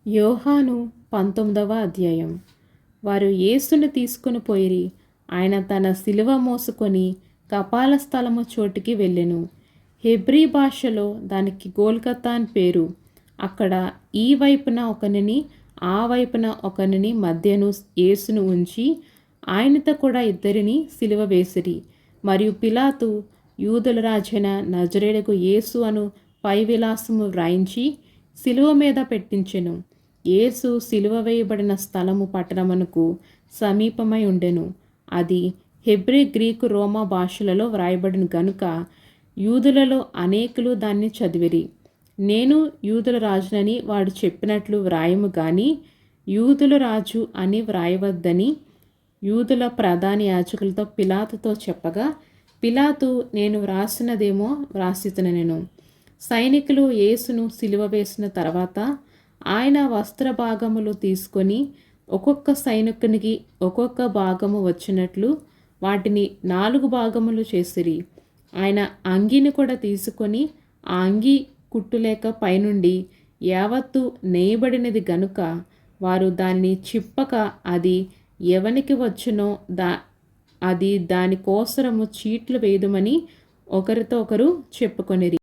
యోహాను 19వ అధ్యాయం. వారు యేసును తీసుకుని పోయిరి. ఆయన తన శిలువ మోసుకొని కపాల స్థలము చోటికి వెళ్ళెను. హెబ్రీ భాషలో దానికి గోల్గతా అని పేరు. అక్కడ ఈ వైపున ఒకనిని ఆ వైపున ఒకనిని మధ్యను యేసును ఉంచి ఆయనతో కూడా ఇద్దరిని సిలువ వేసిరి. మరియు పిలాతు యూదుల రాజైన నజరేయుడగు యేసు అను పై విలాసము వ్రాయించి సిలువ మీద పెట్టించెను. యేసు సిలువ వేయబడిన స్థలము పట్టణమునకు సమీపమై ఉండెను. అది హెబ్రీ, గ్రీకు, రోమా భాషలలో వ్రాయబడిన గనుక యూదులలో అనేకులు దాన్ని చదివిరి. నేను యూదుల రాజునని వాడు చెప్పినట్లు వ్రాయము గాని యూదుల రాజు అని వ్రాయవద్దని యూదుల ప్రధాన యాజకులతో పిలాతుతో చెప్పగా, పిలాతు నేను వ్రాసినదేమో వ్రాసితనెను. సైనికులు యేసును సిలువ వేసిన తర్వాత ఆయన వస్త్ర భాగములు తీసుకొని ఒక్కొక్క సైనికునికి ఒక్కొక్క భాగము వచ్చినట్లు వాటిని 4 భాగములు చేసిరి. ఆయన అంగీని కూడా తీసుకొని ఆ అంగీ కుట్టులేక పైనుండి యావత్తు నేయబడినది గనుక వారు దానిని చిప్పక అది ఎవనికి వచ్చునో అది దాని కోసరము చీట్లు వేయుదుమని ఒకరితో ఒకరు చెప్పుకొనిరి.